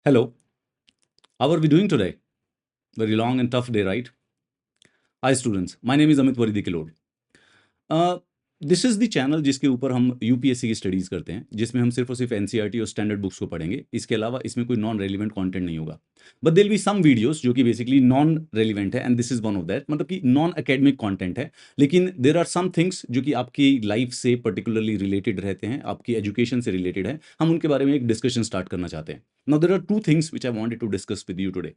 Hello, how are we doing today? Very long and tough day, right? Hi students, my name is Amit Varidikilod. This is the channel जिसके ऊपर हम UPSC की studies करते हैं, जिसमें हम सिर्फ और सिर्फ एनसीईआरटी और स्टैंडर्ड बुक्स को पढ़ेंगे। इसके अलावा इसमें कोई नॉन रेलिवेंट कंटेंट नहीं होगा। But there will be some videos जो कि बेसिकली नॉन रेलिवेंट है and this is one of that, मतलब कि नॉन एकेडमिक कंटेंट है। लेकिन देयर आर सम थिंग्स जो कि आपकी लाइफ से पर्टिकुलरली रिलेटेड रहते हैं, आपकी एजुकेशन से रिलेटेड है। हम उनके बारे में एक डिस्कशन स्टार्ट करना चाहते हैं। Now there are two things which I wanted to discuss with you today.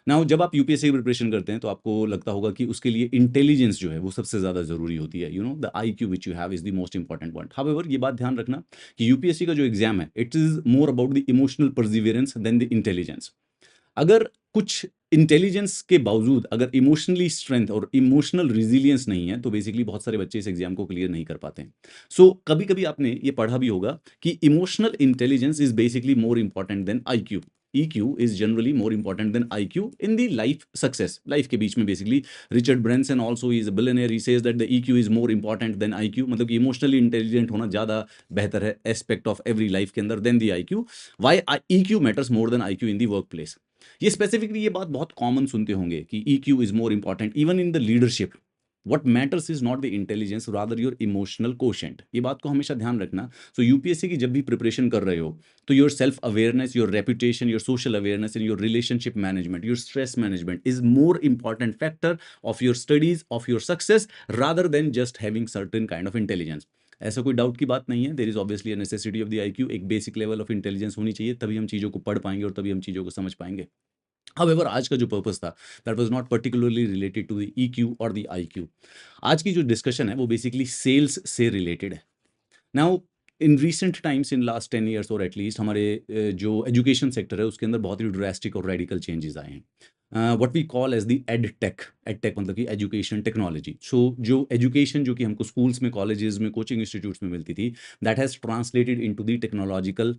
Now जब आप यूपीएससी की प्रिपरेशन करते हैं तो आपको लगता होगा कि उसके लिए इंटेलिजेंस जो है वो सबसे ज़्यादा ज़रूरी होती है। The IQ which you have is the most important point. However ये बात ध्यान रखना कि यूपीएससी का जो एग्जाम है it is more about the emotional perseverance than the intelligence. अगर कुछ इंटेलिजेंस के बावजूद अगर इमोशनली स्ट्रेंथ और इमोशनल रिजिलियंस नहीं है तो बेसिकली बहुत सारे बच्चे इस एग्जाम को क्लियर नहीं कर पाते हैं। सो कभी कभी आपने ये पढ़ा भी होगा कि emotional intelligence is basically more important than IQ। EQ is generally more important than IQ in the life success. Life के बीच में basically Richard Branson also is a billionaire. He says that the EQ is more important than IQ. मतलब कि emotionally intelligent होना ज़्यादा बेहतर है aspect of every life के अंदर then the IQ. Why EQ matters more than IQ in the workplace? ये specifically ये बात बहुत कॉमन सुनते होंगे कि EQ is more important even in the leadership. What matters is not the intelligence rather your emotional quotient. ये बात को हमेशा ध्यान रखना। सो यूपीएससी की जब भी प्रिपरेशन कर रहे हो तो your self awareness, your reputation, your social awareness and your relationship management, your stress management is more important factor of your studies, of your success, rather than just having certain kind of intelligence. ऐसा कोई doubt की बात नहीं है। There is obviously a necessity of the IQ। एक basic level of intelligence होनी चाहिए, तभी हम चीज़ों को पढ़ पाएंगे और तभी हम चीज़ों को समझ पाएंगे। हाउएवर आज का जो पर्पस था that was not particularly related to the EQ और द IQ। आज की जो डिस्कशन है वो बेसिकली सेल्स से रिलेटेड है। Now in recent times, in last 10 years और एटलीस्ट हमारे जो एजुकेशन सेक्टर है उसके अंदर बहुत ही ड्रास्टिक और रेडिकल चेंजेस आए हैं। What we call as the ed tech मतलब कि एजुकेशन टेक्नोलॉजी। सो जो एजुकेशन जो कि हमको स्कूल्स में, कॉलेजेस में, कोचिंग इंस्टीट्यूट्स में मिलती थी, that has translated into the technological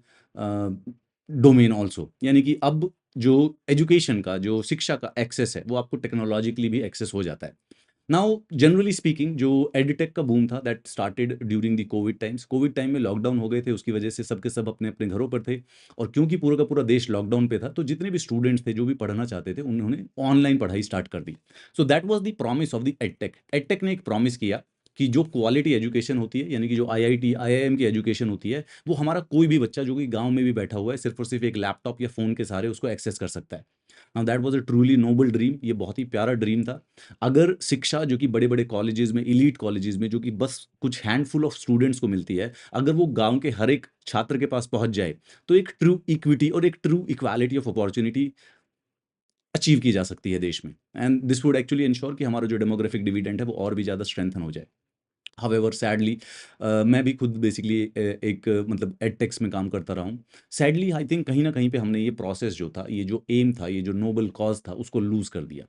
domain also. यानी कि अब जो एजुकेशन का, जो शिक्षा का एक्सेस है वो आपको टेक्नोलॉजिकली भी एक्सेस हो जाता है। नाउ जनरली स्पीकिंग जो एडटेक का बूम था that started during the Covid times. Covid time में लॉकडाउन हो गए थे, उसकी वजह से सबके सब अपने अपने घरों पर थे। और क्योंकि पूरा का पूरा देश लॉकडाउन पे था तो जितने भी स्टूडेंट्स थे जो भी पढ़ना चाहते थे उन्होंने ऑनलाइन पढ़ाई स्टार्ट कर दी। So that was the promise of the edtech. Edtech ने एक प्रॉमिस किया कि जो क्वालिटी एजुकेशन होती है, यानी कि जो IIT IIM की एजुकेशन होती है, वो हमारा कोई भी बच्चा जो कि गांव में भी बैठा हुआ है सिर्फ और सिर्फ एक लैपटॉप या फ़ोन के सहारे उसको एक्सेस कर सकता है। Now that was a truly noble dream. ये बहुत ही प्यारा ड्रीम था। अगर शिक्षा जो कि बड़े-बड़े कॉलेजेस में, एलीट कॉलेजेस में जो कि बस कुछ हैंडफुल ऑफ स्टूडेंट्स को मिलती है, अगर वो गाँव के हर एक छात्र के पास पहुँच जाए, तो एक ट्रू इक्विटी और एक true equality of opportunity achieve की जा सकती है देश में। And this would actually ensure कि हमारा जो डेमोग्राफिक डिविडेंड है वो और भी ज़्यादा स्ट्रेंथन हो जाए। हाउएवर सैडली मैं भी खुद बेसिकली एक मतलब एडटेक्स में काम करता रहा हूँ। सैडली आई थिंक कहीं न कहीं पे हमने ये प्रोसेस जो था, ये जो एम था, ये जो नोबल कॉज़ था, उसको लूज़ कर दिया।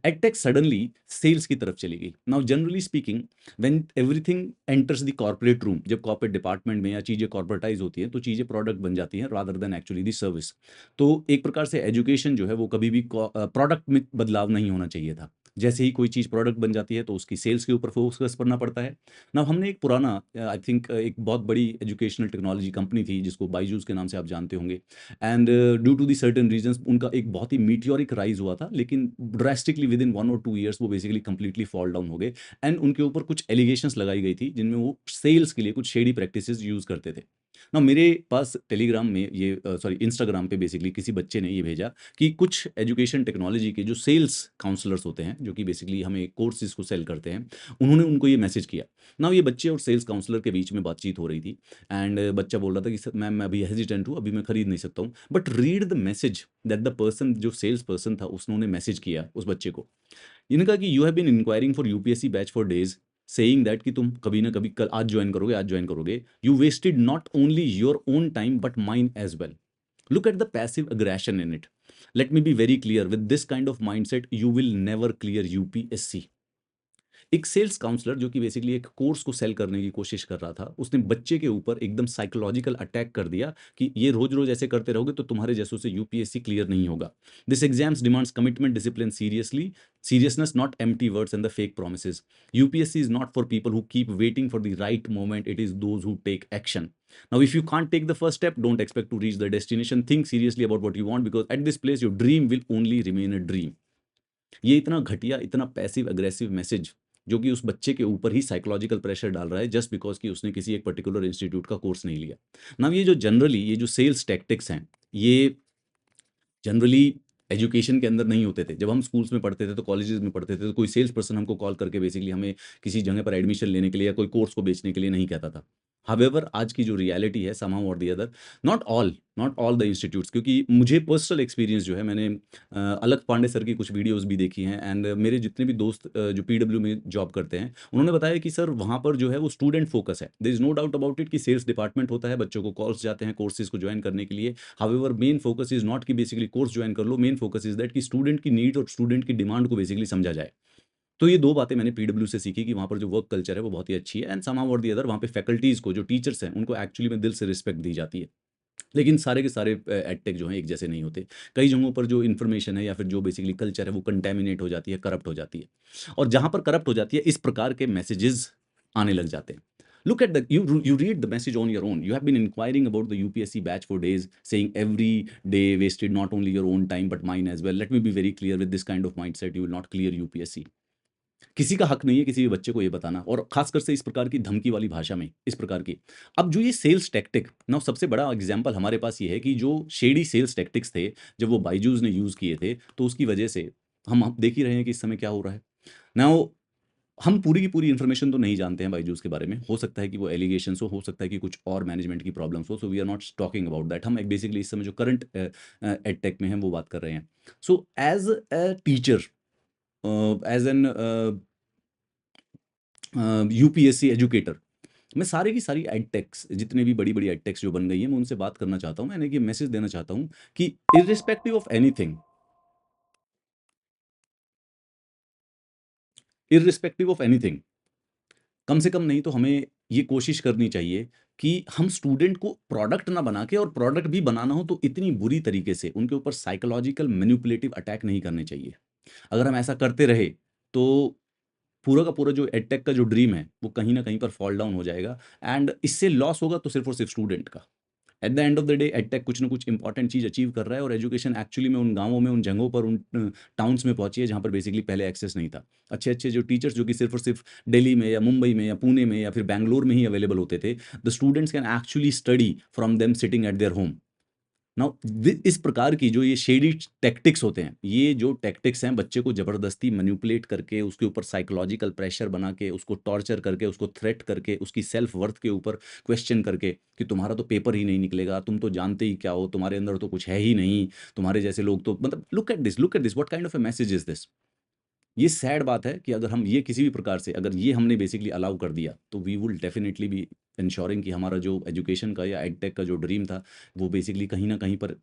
एडटेक सडनली सेल्स की तरफ चली गई। Now generally speaking when everything enters the corporate room, जब कॉर्पोरेट डिपार्टमेंट में या चीज़ें कॉर्पोरेटाइज़ होती हैं, तो चीज़ें प्रोडक्ट बन जाती हैं rather than actually the service. तो एक प्रकार से एजुकेशन जो है वो कभी भी प्रोडक्ट में बदलाव नहीं होना चाहिए था। जैसे ही कोई चीज़ प्रोडक्ट बन जाती है तो उसकी सेल्स के ऊपर फोकस करना पड़ता है। नाउ हमने एक पुराना आई थिंक एक बहुत बड़ी एजुकेशनल टेक्नोलॉजी कंपनी थी जिसको बायजूस के नाम से आप जानते होंगे। And due to the certain reasons उनका एक बहुत ही मीटियोरिक राइज हुआ था, लेकिन ड्रास्टिकली विद इन 1 और 2 ईयर्स वो बेसिकली कंप्लीटली फॉल डाउन हो गए। एंड उनके ऊपर कुछ एलिगेशंस लगाई गई थी जिनमें वो सेल्स के लिए कुछ शेडी प्रैक्टिसेस यूज़ करते थे। ना मेरे पास टेलीग्राम में ये सॉरी इंस्टाग्राम पे बेसिकली किसी बच्चे ने ये भेजा कि कुछ एजुकेशन टेक्नोलॉजी के जो सेल्स काउंसलर्स होते हैं जो कि बेसिकली हमें कोर्सेज को सेल करते हैं, उन्होंने उनको ये मैसेज किया। ना ये बच्चे और सेल्स काउंसलर के बीच में बातचीत हो रही थी। एंड बच्चा बोल रहा था कि सर मैम मैं अभी हेजिटेंट हूँ, अभी मैं खरीद नहीं सकता हूँ। But read the message that the person, जो सेल्स पर्सन था उसने मैसेज किया उस बच्चे को। इन्होंने कहा कि you have been inquiring for UPSC batch for days, saying that कि तुम कभी ना कभी कल आज ज्वाइन करोगे, आज ज्वाइन करोगे। You wasted not only your own time but mine as well. Look at the passive aggression in it. Let me be very clear, with this kind of mindset, you will never clear UPSC. एक sales counsellor जो कि basically एक course को cell करने की कोशिश कर रहा था, उसने बच्चे के ऊपर एकदम साइकोलॉजिकल अटैक कर दिया कि ये रोज-रोज ऐसे करते रहोगे तो तुम्हारे जैसों से यूपीएससी क्लियर नहीं होगा। This exams demands commitment, discipline, seriousness, not empty words and the fake promises. UPSC is not for people who keep waiting for the right moment, it is those who take action. Now, if you can't take the first step, don't expect to reach the destination. Think seriously about what you want, because at this place, your dream will only remain a dream. ये इतना घटिया, इतना passive aggressive message जो कि उस बच्चे के ऊपर ही साइकोलॉजिकल प्रेशर डाल रहा है जस्ट बिकॉज कि उसने किसी एक पर्टिकुलर इंस्टीट्यूट का कोर्स नहीं लिया। नाउ ये जो जनरली ये जो सेल्स टैक्टिक्स हैं, ये जनरली एजुकेशन के अंदर नहीं होते थे। जब हम स्कूल्स में पढ़ते थे, तो कॉलेजेस में पढ़ते थे, तो कोई सेल्स पर्सन हमको कॉल करके बेसिकली हमें किसी जगह पर एडमिशन लेने के लिए या कोई कोर्स को बेचने के लिए नहीं कहता था। हाउएवर आज की जो रियलिटी है, समहाउ और the other, not all the institutes, क्योंकि मुझे पर्सनल एक्सपीरियंस जो है, मैंने अलक पांडे सर की कुछ वीडियोज़ भी देखी हैं, एंड मेरे जितने भी दोस्त जो पीडब्ल्यू में जॉब करते हैं, उन्होंने बताया कि सर वहाँ पर जो है वो स्टूडेंट फोकस है। There is no doubt about it कि सेल्स डिपार्टमेंट होता है, बच्चों को कॉल्स जाते हैं कोर्सेज़ को जॉइन करने के लिए। However main focus is not कि बेसिकली कोर्स जॉइन कर लो, मेन फोकस इज़ दैट कि स्टूडेंट की नीड और स्टूडेंट की डिमांड को बेसिकली समझा जाए। तो ये 2 बातें मैंने पीडब्ल्यू से सीखी कि वहाँ पर जो वर्क कल्चर है वो बहुत ही अच्छी है, एंड समहाउ और द अदर वहाँ पे फैकल्टीज़ को, जो टीचर्स हैं, उनको एक्चुअली में दिल से रिस्पेक्ट दी जाती है। लेकिन सारे के सारे एडटेक जो हैं एक जैसे नहीं होते। कई जगहों पर जो इन्फॉर्मेशन है या फिर जो बेसिकली कल्चर है वो कंटैमिनेट हो जाती है, करप्ट हो जाती है। और जहाँ पर करप्ट हो जाती है, इस प्रकार के मैसेजेस आने लग जाते हैं। Look at the you read the message on your own. You have been inquiring about the UPSC batch for days, saying every day wasted not only your own time but mine as well. Let me be very clear, with this kind of mindset, you will not clear UPSC. किसी का हक नहीं है किसी भी बच्चे को ये बताना, और खासकर से इस प्रकार की धमकी वाली भाषा में, इस प्रकार की। अब जो ये सेल्स टैक्टिक ना, सबसे बड़ा एग्जांपल हमारे पास ये है कि जो शेडी सेल्स टैक्टिक्स थे, जब वो बायजूस ने यूज़ किए थे, तो उसकी वजह से हम देख ही रहे हैं कि इस समय क्या हो रहा है। नाउ हम पूरी की पूरी इन्फॉर्मेशन तो नहीं जानते हैं बायजूस के बारे में। हो सकता है कि वो एलिगेशंस हो सकता है कि कुछ और मैनेजमेंट की प्रॉब्लम्स हो, so we are not talking about that. हम एक बेसिकली इस समय जो करंट एडटेक में हैं वो बात कर रहे हैं। So as a teacher, as an UPSC educator, मैं सारी की सारी एडटेक्स, जितने भी बड़ी-बड़ी एडटेक्स जो बन गई हैं, मैं उनसे बात करना चाहता हूँ। मैंने ये मैसेज देना चाहता हूँ कि इर्रिस्पेक्टिव ऑफ एनीथिंग, कम से कम नहीं तो हमें ये कोशिश करनी चाहिए कि हम स्टूडेंट को प्रोडक्ट ना बना के, और प्रोडक्ट भी बनाना हो तो इतनी बुरी तरीके से उनके ऊपर साइकोलॉजिकल मैनिपुलेटिव अटैक नहीं करने चाहिए। अगर हम ऐसा करते रहे, तो पूरा का पूरा जो एडटेक का जो ड्रीम है, वो कहीं न कहीं पर फॉल डाउन हो जाएगा, एंड इससे लॉस होगा तो सिर्फ़ और सिर्फ़ स्टूडेंट का। At the end of the day edtech कुछ ना कुछ इंपॉर्टेंट चीज़ अचीव कर रहा है, और एजुकेशन एक्चुअली में उन गाँवों में, उन जगहों पर, उन टाउन्स में पहुँची है जहाँ पर बेसिकली पहले एक्सेस नहीं था। अच्छे-अच्छे जो टीचर्स जो कि सिर्फ़ और सिर्फ़ दिल्ली में या मुंबई में या पुणे में या फिर बैंगलोर में ही अवेलेबल होते थे, the students can actually study from them sitting at their home. Now इस प्रकार की जो ये शेडी टैक्टिक्स होते हैं, ये जो टैक्टिक्स हैं, बच्चे को ज़बरदस्ती मैनिपुलेट करके, उसके ऊपर साइकोलॉजिकल प्रेशर बना के, उसको टॉर्चर करके, उसको थ्रेट करके, उसकी सेल्फ वर्थ के ऊपर क्वेश्चन करके कि तुम्हारा तो पेपर ही नहीं निकलेगा, तुम तो जानते ही क्या हो, तुम्हारे अंदर तो कुछ है ही नहीं, तुम्हारे जैसे लोग तो मतलब look at this, what kind of a message is this? ये सैड बात है कि अगर हम ये किसी भी प्रकार से, अगर ये हमने बेसिकली अलाउ कर दिया, तो वी विल डेफिनिटली बी एन्श्योरिंग कि हमारा जो एजुकेशन का या एडटेक का जो ड्रीम था, वो बेसिकली कहीं न कहीं पर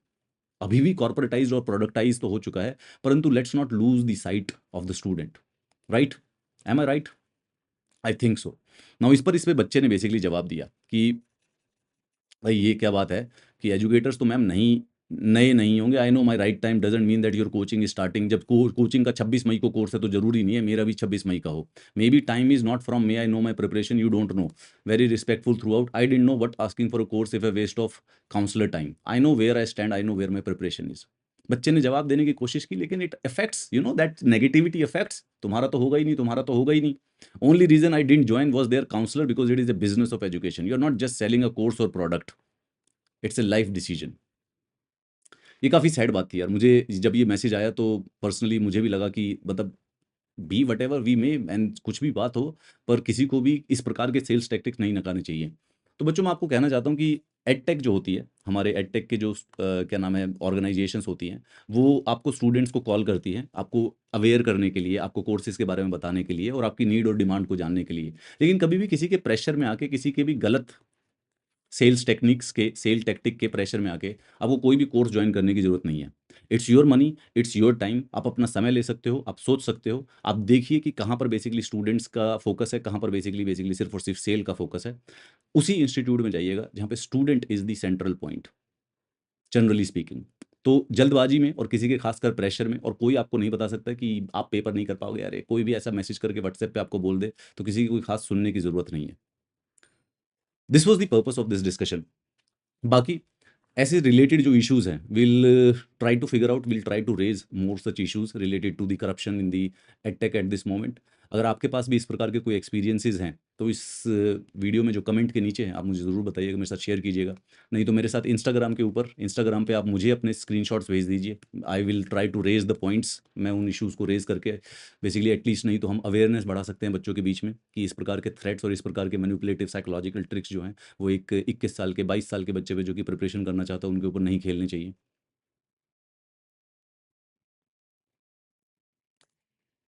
अभी भी कॉर्पोरेटाइज़्ड और प्रोडक्टाइज़ तो हो चुका है, परंतु let's not lose the sight of the student, right? Am I right? I think so. Now इस पे बच्चे ने बेसिकली जवाब दिया कि भाई ये क्या बात है कि एजुकेटर्स तो मैम नहीं, नए नहीं होंगे। I know my right time doesn't mean that your coaching is starting. जब कोचिंग का 26 मई को कोर्स है तो जरूरी नहीं है मेरा भी 26 मई का हो। May be time is not from May, I know my preparation, you don't know. Very respectful throughout, I didn't know what asking for a course if a waste of counselor time. I know where I stand, I know where my preparation is. बच्चे ने जवाब देने की कोशिश की, लेकिन it affects, you know that negativity affects. तुम्हारा तो होगा ही नहीं, तुम्हारा तो होगा ही नहीं। Only reason I didn't join was there counsellor because it is a business of education. You are not just selling a course और product, it's a life decision. ये काफ़ी सैड बात थी यार। मुझे जब ये मैसेज आया तो पर्सनली मुझे भी लगा कि मतलब be whatever we may, and कुछ भी बात हो, पर किसी को भी इस प्रकार के सेल्स टैक्टिक्स नहीं नकारने चाहिए। तो बच्चों, मैं आपको कहना चाहता हूँ कि एडटेक जो होती है, हमारे एडटेक के जो क्या नाम है, ऑर्गेनाइजेशंस होती हैं, वो आपको स्टूडेंट्स को कॉल करती हैं, आपको अवेयर करने के लिए, आपको कोर्सेज़ के बारे में बताने के लिए और आपकी नीड और डिमांड को जानने के लिए। लेकिन कभी भी किसी के प्रेशर में आके, किसी के भी गलत सेल टैक्टिक के प्रेशर में आके आपको कोई भी कोर्स जॉइन करने की ज़रूरत नहीं है। It's your money, it's your time, आप अपना समय ले सकते हो, आप सोच सकते हो, आप देखिए कि कहाँ पर बेसिकली स्टूडेंट्स का फोकस है, कहाँ पर बेसिकली सिर्फ और सिर्फ सेल का फोकस है। उसी इंस्टीट्यूट में जाइएगा जहाँ पे student is the central point, generally speaking. तो जल्दबाजी में और किसी के खासकर प्रेशर में, और कोई आपको नहीं बता सकता कि आप पेपर नहीं कर पाओगे, अरे कोई भी ऐसा मैसेज करके व्हाट्सएप पे आपको बोल दे, तो किसी की कोई खास सुनने की ज़रूरत नहीं है। This was the purpose of this discussion. बाकी ऐसे रिलेटेड जो इश्यूज़ हैं, will try to raise more such issues related to the corruption in the edtech at this moment. अगर आपके पास भी इस प्रकार के कोई एक्सपीरियंसेस हैं, तो इस वीडियो में जो कमेंट के नीचे हैं, आप मुझे ज़रूर बताइएगा, मेरे साथ शेयर कीजिएगा। नहीं तो मेरे साथ इंस्टाग्राम पे आप मुझे अपने स्क्रीनशॉट्स भेज दीजिए। I will try to raise the points. मैं उन इश्यूज़ को रेज़ करके बेसिकली एटलीस्ट नहीं तो हम अवेयरनेस बढ़ा सकते हैं बच्चों के बीच में कि इस प्रकार के थ्रेट्स और इस प्रकार के मैनिपुलेटिव साइकोलॉजिकल ट्रिक्स जो हैं, वो एक 21 साल के 22 साल के बच्चे पे जो कि प्रिपरेशन करना चाहता है, उनके ऊपर नहीं खेलने चाहिए।